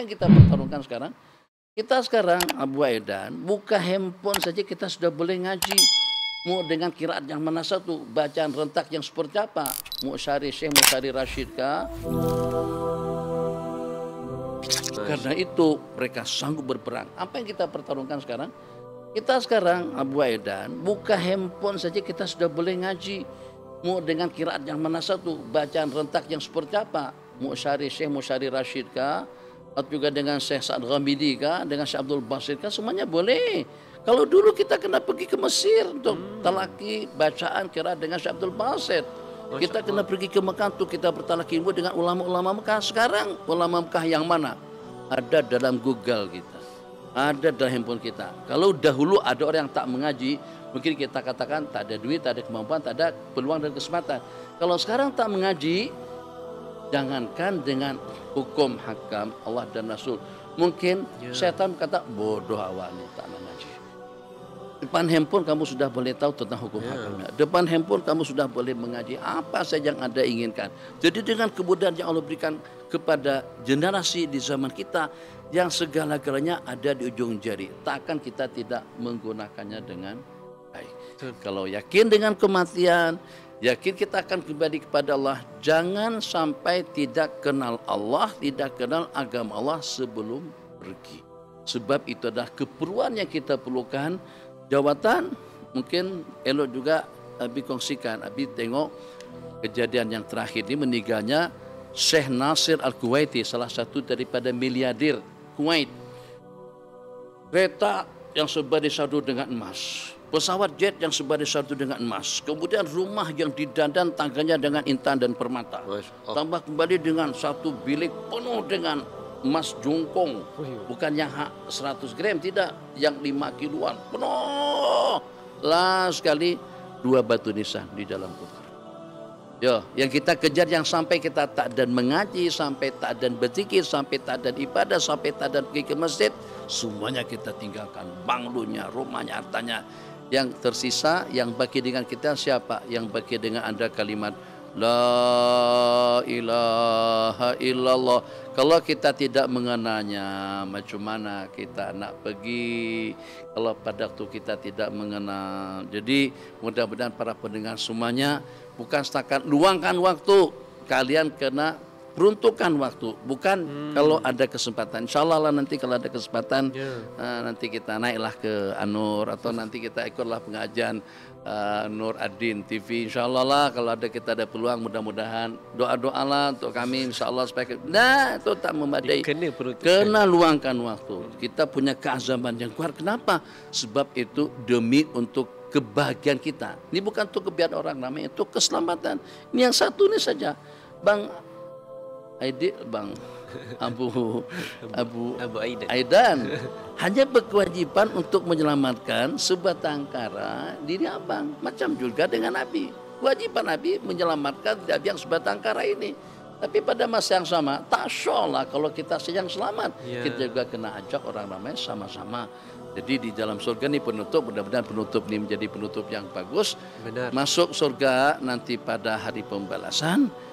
Apa yang kita pertarungkan sekarang? Kita sekarang, Abu Aidan, buka handphone saja kita sudah boleh ngaji. Mau dengan kiraat yang mana satu, bacaan rentak yang seperti apa? Mau syari Syekh, mau syari Rashid kah? Karena itu mereka sanggup berperang. Apa yang kita pertarungkan sekarang? Kita sekarang, Abu Aidan, buka handphone saja kita sudah boleh ngaji. Mau dengan kiraat yang mana satu, bacaan rentak yang seperti apa? Mau syari Syekh, mau syari Rashid kah? Atau juga dengan Syekh Sa'ad Ghamidi kah? Dengan Syekh Abdul Basir kah? Semuanya boleh. Kalau dulu kita kena pergi ke Mesir untuk talaki bacaan kiraat dengan Syekh Abdul Basir. Kita kena pergi ke Mekah untuk kita bertalaki ilmu dengan ulama-ulama Mekah. Sekarang ulama Mekah yang mana? Ada dalam Google kita, ada dalam handphone kita. Kalau dahulu ada orang yang tak mengaji, mungkin kita katakan tak ada duit, tak ada kemampuan, tak ada peluang dan kesempatan. Kalau sekarang tak mengaji, jangankan dengan hukum hakam Allah dan Rasul, mungkin setan kata bodoh awak ni tak mengaji. Depan handphone kamu sudah boleh tahu tentang hukum hakamnya. Depan handphone kamu sudah boleh mengaji apa saja yang Anda inginkan. Jadi dengan kemudahan yang Allah berikan kepada generasi di zaman kita yang segala-galanya ada di ujung jari, takkan kita tidak menggunakannya dengan baik. Kalau yakin dengan kematian, yakin kita akan kembali kepada Allah, jangan sampai tidak kenal Allah, tidak kenal agama Allah sebelum pergi. Sebab itu adalah keperluan yang kita perlukan. Jawatan mungkin elok juga Abi kongsikan. Abi tengok kejadian yang terakhir ini, meninggalnya Syekh Nasir Al-Kuwaiti, salah satu daripada miliarder Kuwait. Kereta yang sebagai satu dengan emas, pesawat jet yang sebagai satu dengan emas, kemudian rumah yang didandan tangganya dengan intan dan permata, tambah kembali dengan satu bilik penuh dengan emas jungkong, bukan yang 100 gram, tidak, yang 5 kiloan, penuh. Last sekali 2 batu nisan di dalam koper. Yo, yang kita kejar yang sampai kita tak dan mengaji, sampai tak dan berzikir, sampai tak dan ibadah, sampai tak dan pergi ke masjid, semuanya kita tinggalkan. Banglunya, rumahnya, hartanya. Yang tersisa, yang baki dengan kita siapa? Yang baki dengan Anda kalimat La ilaha illallah. Kalau kita tidak mengenalnya, macam mana kita nak pergi kalau pada waktu kita tidak mengenal. Jadi mudah-mudahan para pendengar semuanya bukan setakat luangkan waktu, kalian kena peruntukkan waktu. Bukan kalau ada kesempatan, insya Allah lah nanti kalau ada kesempatan nanti kita naiklah ke Anur, atau nanti kita ikutlah pengajian Nur Adin TV, insya Allah lah kalau kita ada peluang. Mudah-mudahan doa-doa lah untuk kami, insya Allah supaya itu tak memadai, kena luangkan waktu. Kita punya keazaman yang kuat. Kenapa? Sebab itu demi untuk kebahagiaan kita. Ini bukan untuk kebiasaan orang ramai, itu keselamatan. Ini yang satu ini saja, Bang Abu Aidan hanya berkewajiban untuk menyelamatkan sebatang kara diri abang, macam juga dengan Nabi. Kewajiban Nabi menyelamatkan Nabi yang sebatang kara ini. Tapi pada masa yang sama, tak syollah kalau kita sedang selamat, kita juga kena ajak orang ramai sama-sama. Jadi di dalam surga ini penutup, mudah-mudahan penutup ini menjadi penutup yang bagus. Benar. Masuk surga nanti pada hari pembalasan.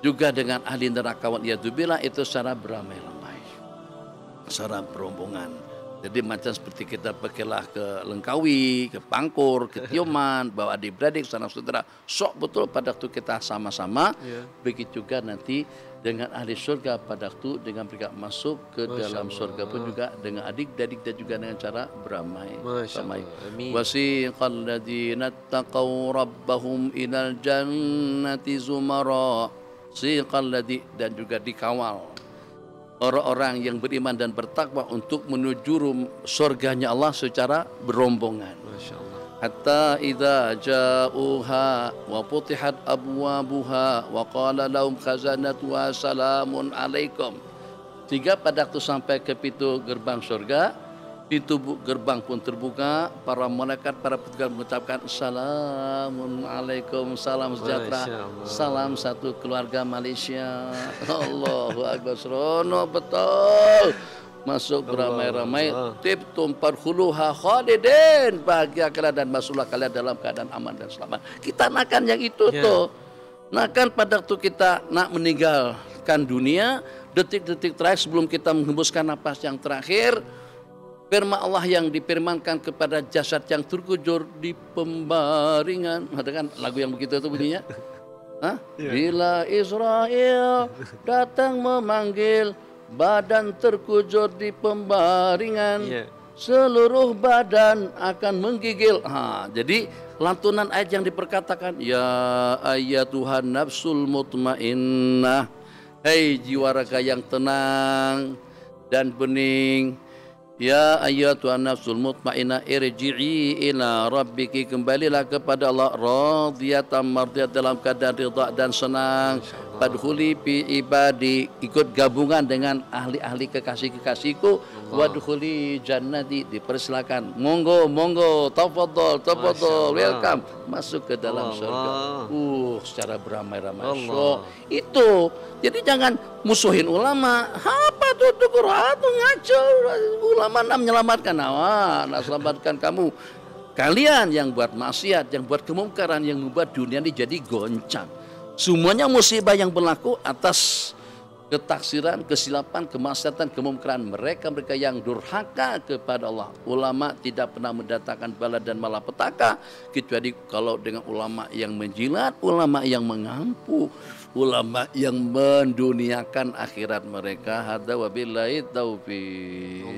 Juga dengan ahli neraka waliyadzubillah itu secara beramai-ramai, secara berombongan. Jadi macam seperti kita pergilah ke Lengkawi, ke Pangkur, ke Tioman, bawa adik-beradik, saudara-saudara, sok betul pada waktu kita sama-sama. Begitu juga nanti dengan ahli surga pada waktu dengan mereka masuk ke dalam surga pun juga dengan adik-adik dan juga dengan cara beramai. Wasiqal ladzina taqaw rabbahum ilal jannati zumara. Dan juga dikawal orang-orang yang beriman dan bertakwa untuk menuju surganya Allah secara berombongan. Hatta idza ja'uha wa futihat abwabuha wa qala lahum khazanatuha salamun alaikum. Sehingga pada waktu sampai ke pintu gerbang surga, pintu gerbang pun terbuka, para malaikat, para petugas mengucapkan Assalamun alaikum, salam sejahtera, salam satu keluarga Malaysia. Allahu Akbar, seronok betul. Masuk beramai-ramai, tibtum farkhuluha khalidin, bahagia kalian dan masuklah kalian dalam keadaan aman dan selamat. Kita nakkan yang itu tuh. Nakkan pada waktu kita nak meninggalkan dunia, detik-detik terakhir sebelum kita menghembuskan napas yang terakhir, firman Allah yang difirmankan kepada jasad yang terkujur di pembaringan. Ada kan lagu yang begitu itu bunyinya? Hah? Bila Israel datang memanggil, badan terkujur di pembaringan, seluruh badan akan menggigil. Jadi lantunan ayat yang diperkatakan, ya ayyatuhan nafsul mutmainnah, hei jiwa raga yang tenang dan bening, ya ayyatuhan nafsul mutmainnah irji'i ila rabbiki, kembalilah kepada Allah radiyatan mardiyat, dalam keadaan ridha dan senang. Fadkhuli fi ibadi, ikut gabungan dengan ahli-ahli kekasih-kekasihku. Wadkhuli jannati, dipersilakan, monggo monggo, tafadhol tafadhol, welcome, masuk ke dalam surga. Secara beramai-ramai. So, itu jadi jangan musuhin ulama. Apa tuh ngaco, ulama nak menyelamatkan, nak selamatkan kamu. Kalian yang buat maksiat, yang buat kemungkaran, yang membuat dunia ini jadi goncang. Semuanya musibah yang berlaku atas ketaksiran, kesilapan, kemaksiatan, kemungkaran mereka yang durhaka kepada Allah. Ulama tidak pernah mendatangkan bala dan malapetaka kecuali kalau dengan ulama yang menjilat, ulama yang mengampu, ulama yang menduniakan akhirat mereka. Hadza wabillahi taufiq.